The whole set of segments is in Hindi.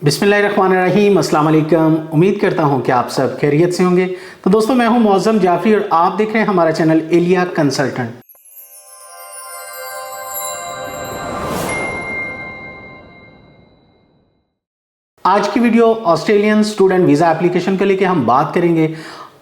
बिस्मिल्लाहिर्रहमानिर्रहीम, अस्सलाम वालेकुम। उम्मीद करता हूँ कि आप सब खैरियत से होंगे। तो दोस्तों, मैं हूँ मौज़म जाफ़री और आप देख रहे हैं हमारा चैनल एलिया कंसल्टेंट। आज की video Australian student visa application को लेकर हम बात करेंगे।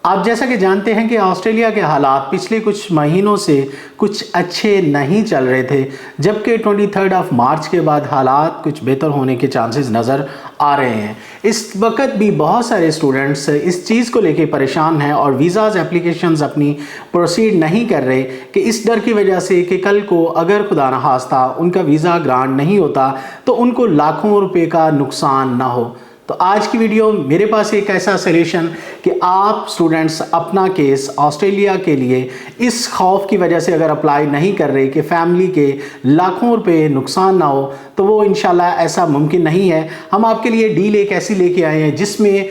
आप जैसा कि जानते हैं कि ऑस्ट्रेलिया के हालात पिछले कुछ महीनों से कुछ अच्छे नहीं चल रहे थे, जबकि 23 मार्च के बाद हालात कुछ बेहतर होने के चांसेस नज़र आ रहे हैं। इस वक्त भी बहुत सारे स्टूडेंट्स इस चीज़ को लेके परेशान हैं और वीज़ाज़ एप्लीकेशंस अपनी प्रोसीड नहीं कर रहे कि इस डर की वजह से कि कल को अगर खुदा न खास्ता उनका वीज़ा ग्रांट नहीं होता तो उनको लाखों रुपए का नुकसान ना हो। तो आज की वीडियो मेरे पास एक ऐसा सलूशन कि आप स्टूडेंट्स अपना केस ऑस्ट्रेलिया के लिए इस खौफ की वजह से अगर अप्लाई नहीं कर रहे कि फैमिली के लाखों रुपए नुकसान ना हो, तो वो इंशाल्लाह ऐसा मुमकिन नहीं है। हम आपके लिए डील एक ऐसी लेके आए हैं जिसमें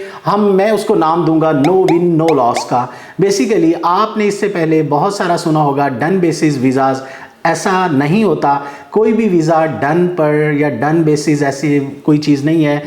मैं उसको नाम दूंगा नो विन नो लॉस का। बेसिकली आपने इससे पहले बहुत सारा सुना होगा डन बेसिस वीज़ाज़। ऐसा नहीं होता, कोई भी वीज़ा डन पर या डन बेसिस ऐसी कोई चीज़ नहीं है।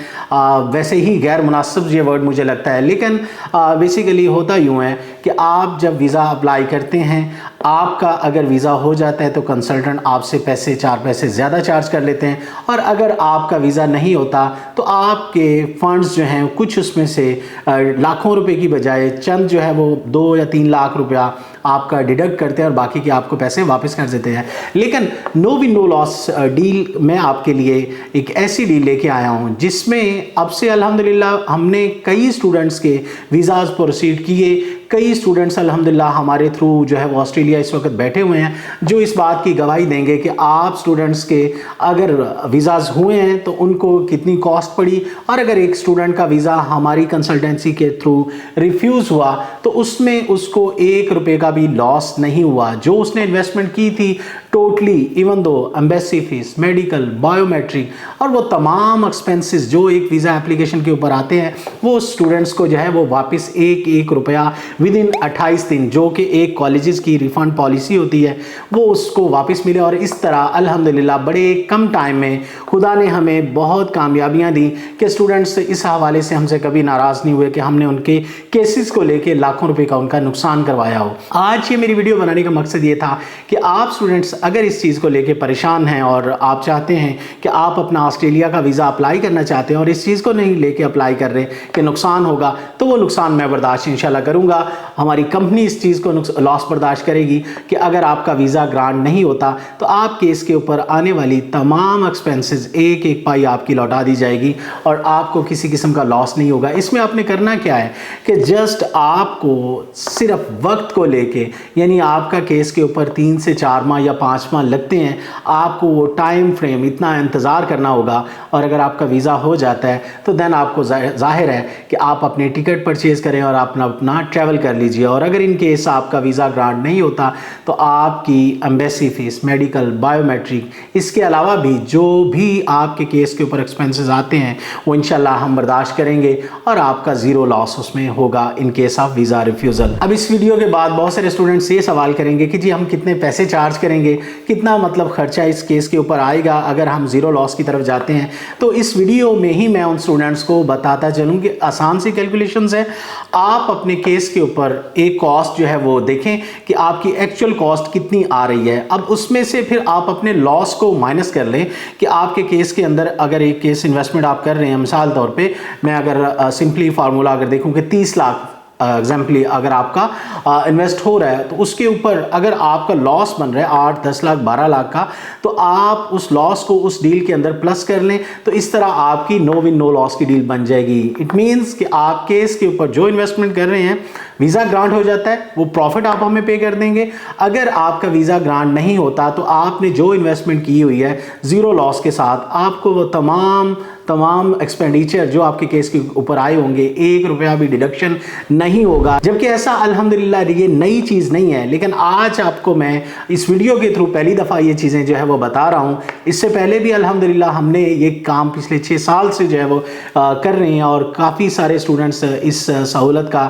वैसे ही गैर मुनासिब ये वर्ड मुझे लगता है, लेकिन बेसिकली होता यूँ है कि आप जब वीज़ा अप्लाई करते हैं, आपका अगर वीज़ा हो जाता है तो कंसल्टेंट आपसे 4 पैसे ज़्यादा चार्ज कर लेते हैं, और अगर आपका वीज़ा नहीं होता तो आपके फंड्स जो हैं कुछ उसमें से लाखों रुपए की बजाय चंद जो है वो 2 या 3 लाख रुपया आपका डिडक्ट करते हैं और बाकी के आपको पैसे वापस कर देते हैं। लेकिन no win no loss deal मैं आपके लिए एक ऐसी डील लेके आया हूं जिसमें अब से अल्हम्दुलिल्लाह हमने कई स्टूडेंट्स के वीज़ाज़ प्रोसीड किए। कई स्टूडेंट्स अल्हम्दुलिल्लाह हमारे थ्रू जो है वो ऑस्ट्रेलिया इस वक्त बैठे हुए हैं, जो इस बात की गवाही देंगे कि आप स्टूडेंट्स के अगर वीज़ाज़ हुए हैं तो उनको कितनी कॉस्ट पड़ी, और अगर एक स्टूडेंट का वीज़ा हमारी कंसल्टेंसी के थ्रू रिफ्यूज़ हुआ तो उसमें उसको 1 रुपये का भी लॉस नहीं हुआ। जो उसने इन्वेस्टमेंट की थी totally, even though embassy fees, medical, biometric और वो तमाम एक्सपेंसेस जो एक वीज़ा एप्लीकेशन के ऊपर आते हैं, वो स्टूडेंट्स को जो है वो वापस एक रुपया विद इन 28 दिन, जो कि एक कॉलेजेस की रिफंड पॉलिसी होती है, वो उसको वापस मिले। और इस तरह अल्हम्दुलिल्लाह बड़े कम टाइम में खुदा ने हमें बहुत कामयाबियाँ दी कि स्टूडेंट्स इस हवाले से हमसे कभी नाराज़ नहीं हुए कि हमने उनके केसेस को लेके लाखों रुपए का उनका नुकसान करवाया हो। आज ये मेरी वीडियो बनाने का मकसद ये था कि आप स्टूडेंट्स अगर इस चीज़ को लेके परेशान हैं और आप चाहते हैं कि आप अपना ऑस्ट्रेलिया का वीज़ा अप्लाई करना चाहते हैं और इस चीज़ को नहीं लेके अप्लाई कर रहे कि नुकसान होगा, तो वो नुकसान मैं बर्दाश्त इंशाल्लाह करूँगा। हमारी कंपनी इस चीज़ को लॉस बर्दाश्त करेगी कि अगर आपका वीज़ा ग्रांट नहीं होता तो आपके इसके ऊपर आने वाली तमाम एक्सपेंसेस एक पाई आपकी लौटा दी जाएगी और आपको किसी किस्म का लॉस नहीं होगा। इसमें आपने करना क्या है कि जस्ट आपको सिर्फ वक्त को लेके, यानी आपका केस के ऊपर 3 से 4 माह या 5 माह लगते हैं, आपको वो टाइम फ्रेम इतना इंतज़ार करना होगा। और अगर आपका वीज़ा हो जाता है तो देन आपको जाहिर है कि आप अपने टिकट परचेज़ करें और अपना ट्रैवल कर लीजिए। और अगर इन केस आपका वीज़ा ग्रांट नहीं होता तो आपकी एम्बेसी फीस, मेडिकल, बायोमेट्रिक, इसके अलावा भी जो भी आपके केस के ऊपर एक्सपेंसेस आते हैं वो इंशाल्लाह हम बर्दाश्त करेंगे और आपका ज़ीरो लॉस उसमें होगा in case of visa refusal. अब इस वीडियो के बाद बहुत सारे स्टूडेंट्स ये सवाल करेंगे कि जी हम कितने पैसे चार्ज करेंगे, कितना मतलब खर्चा इस केस के ऊपर आएगा अगर हम ज़ीरो लॉस की तरफ जाते हैं। तो इस वीडियो में ही मैं उन स्टूडेंट्स को बताता चलूँ कि आसान सी कैलकुलेशंस है। आप अपने केस के ऊपर एक कॉस्ट जो है वो देखें कि आपकी एक्चुअल कॉस्ट कितनी आ रही है। अब उसमें से फिर आप अपने लॉस को माइनस कर लें कि आपके केस के अंदर अगर एक केस इन्वेस्टमेंट आप कर रहे हैं, मिसाल तौर पे मैं अगर सिंपली फार्मूला अगर देखूं कि 30 लाख एग्जाम्पली अगर आपका इन्वेस्ट हो रहा है, तो उसके ऊपर अगर आपका लॉस बन रहा है 8, 10 लाख, 12 लाख का, तो आप उस लॉस को उस डील के अंदर प्लस कर लें। तो इस तरह आपकी नो विन नो लॉस की डील बन जाएगी। इट मीन्स कि आप केस के ऊपर जो इन्वेस्टमेंट कर रहे हैं, वीज़ा ग्रांट हो जाता है, वो प्रॉफिट आप हमें पे कर देंगे। अगर आपका वीज़ा ग्रांट नहीं होता तो आपने जो इन्वेस्टमेंट की हुई है ज़ीरो लॉस के साथ, आपको वो तमाम एक्सपेंडिचर जो आपके केस के ऊपर आए होंगे, 1 रुपया भी डिडक्शन नहीं होगा। जबकि ऐसा अल्हम्दुलिल्लाह ये नई चीज़ नहीं है, लेकिन आज आपको मैं इस वीडियो के थ्रू पहली दफ़ा ये चीज़ें जो है वो बता रहा हूँ। इससे पहले भी अल्हम्दुलिल्लाह हमने ये काम पिछले 6 साल से जो है वो कर रहे हैं और काफ़ी सारे स्टूडेंट्स इस सहूलत का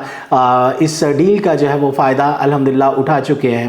इस डील का जो है वो फ़ायदा अल्हम्दुलिल्लाह उठा चुके हैं।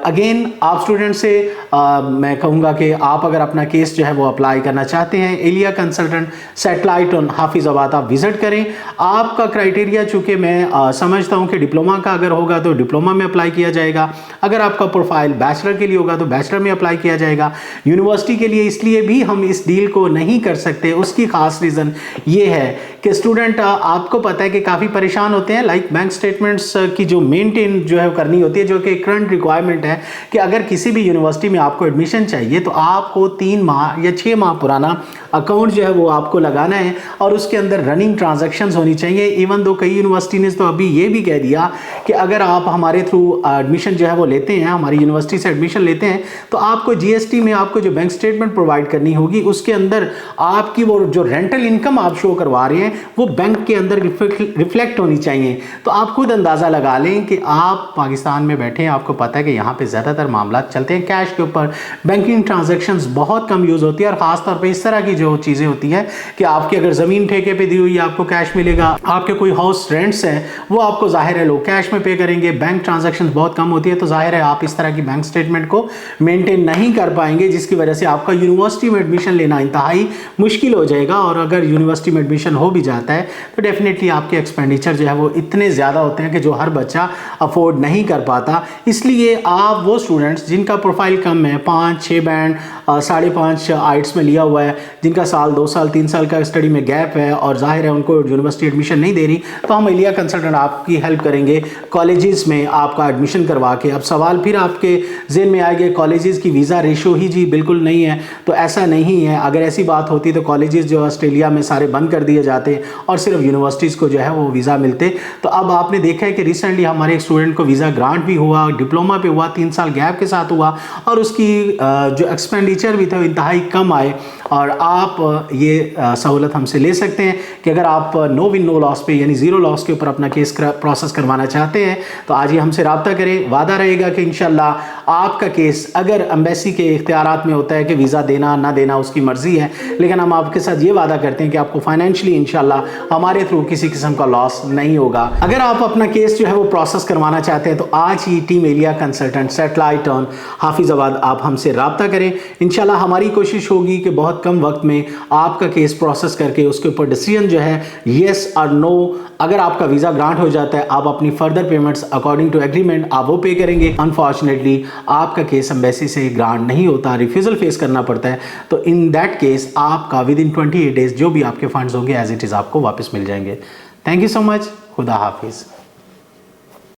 अगेन आप स्टूडेंट से मैं कहूँगा कि आप अगर अपना केस जो है वो अप्लाई करना चाहते हैं, Elia consultant satellite on Hafizabad आप विज़िट करें। आपका क्राइटेरिया चूँकि मैं समझता हूँ कि डिप्लोमा का अगर होगा तो डिप्लोमा में अप्लाई किया जाएगा, अगर आपका प्रोफाइल बैचलर के लिए होगा तो बैचलर में अप्लाई किया जाएगा। यूनिवर्सिटी के लिए इसलिए भी हम इस डील को नहीं कर सकते, उसकी ख़ास रीज़न ये है कि स्टूडेंट आपको पता है कि काफ़ी परेशान होते हैं, लाइक बैंक स्टेटमेंट्स की जो मेंटेन जो है करनी होती है, जो कि करंट रिक्वायरमेंट है कि अगर किसी भी यूनिवर्सिटी में आपको एडमिशन चाहिए तो आपको 3 माह या 6 माह पुराना अकाउंट जो है वो आपको लगाना है और उसके अंदर रनिंग ट्रांजैक्शंस होनी चाहिए। इवन दो कई यूनिवर्सिटी ने तो अभी ये भी कह दिया कि अगर आप हमारे थ्रू एडमिशन जो है वो लेते हैं, हमारी यूनिवर्सिटी से एडमिशन लेते हैं, तो आपको जीएसटी में आपको जो बैंक स्टेटमेंट प्रोवाइड करनी होगी उसके अंदर आपकी वो जो रेंटल इनकम आप शो करवा रहे हैं वो बैंक के अंदर रिफ्लेक्ट होनी चाहिए। तो आप खुद अंदाज़ा लगा लें कि आप पाकिस्तान में बैठे हैं, आपको पता है कि यहाँ पे ज़्यादातर मामला चलते हैं कैश के ऊपर, बैंकिंग ट्रांजैक्शंस बहुत कम यूज़ होती है और ख़ास तौर पे इस तरह की जो चीज़ें होती हैं कि आपकी अगर ज़मीन ठेके पे दी हुई है आपको कैश मिलेगा, आपके कोई हाउस रेंट्स हैं वो आपको ज़ाहिर है लोग कैश में पे करेंगे, बैंक ट्रांजैक्शंस बहुत कम होती है, तो ज़ाहिर है आप इस तरह की बैंक स्टेटमेंट को मेंटेन नहीं कर पाएंगे, जिसकी वजह से आपका यूनिवर्सिटी में एडमिशन लेना इंतहाई मुश्किल हो जाएगा। और अगर यूनिवर्सिटी में एडमिशन हो भी जाता है तो डेफिनेटली आपके एक्सपेंडिचर जो है वो इतने ज़्यादा होते हैं कि जो हर बच्चा अफोर्ड नहीं कर पाता। इसलिए आप वो स्टूडेंट्स जिनका प्रोफाइल कम है, 5-6 बैंड 5.5 आइट्स में लिया हुआ है, जिनका साल 2 साल 3 साल का स्टडी में गैप है और जाहिर है उनको यूनिवर्सिटी एडमिशन नहीं दे रही, तो हम एलिया कंसल्टेंट आपकी हेल्प करेंगे कॉलेजेस में आपका एडमिशन करवा के। अब सवाल फिर आपके जेहन में आएगा कॉलेजेस की वीज़ा रेशो ही जी बिल्कुल नहीं है, तो ऐसा नहीं है। अगर ऐसी बात होती तो कॉलेजेस जो ऑस्ट्रेलिया में सारे बंद कर दिए जाते और सिर्फ यूनिवर्सिटीज़ को जो है वो वीज़ा मिलते। तो अब आपने देखा है कि रिसेंटली हमारे एक स्टूडेंट को वीज़ा ग्रांट भी हुआ, डिप्लोमा पे हुआ, 3 साल गैप के साथ हुआ और उसकी जो एक्सपेंडिचर भी थे इंतहाई कम आए। और आप ये सहूलत हमसे ले सकते हैं कि अगर आप नो विन नो लॉस पे यानी ज़ीरो लॉस के ऊपर अपना केस प्रोसेस करवाना चाहते हैं तो आज ही हमसे रब्ता करें। वादा रहेगा कि इंशाल्लाह आपका केस अगर एम्बेसी के इख्तियारात में होता है कि वीज़ा देना ना देना उसकी मर्ज़ी है, लेकिन हम आपके साथ ये वादा करते हैं कि आपको फाइनेंशियली इंशाल्लाह हमारे थ्रू किसी किस्म का लॉस नहीं होगा। अगर आप अपना केस जो है वो प्रोसेस करवाना चाहते हैं तो आज ही team Aliya consultant satellite on Hafizabad आप हमसे रब्ता करें। इंशाल्लाह हमारी कोशिश होगी कि बहुत कम वक्त में आपका केस प्रोसेस करके उसके ऊपर डिसीजन जो है येस और नो, अगर आपका वीज़ा ग्रांट हो जाता है आप अपनी further payments according to agreement आप वो पे करेंगे। अनफॉर्चुनेटली आपका केस एम्बेसी से ग्रांट नहीं होता, रिफ्यूज़ल फेस करना पड़ता है, तो इन दैट केस आपका विद इन 28 डेज जो भी आपके फंड्स होंगे एज इट इज़ आपको वापस मिल जाएंगे। Thank you so much. खुदा हाफिज़।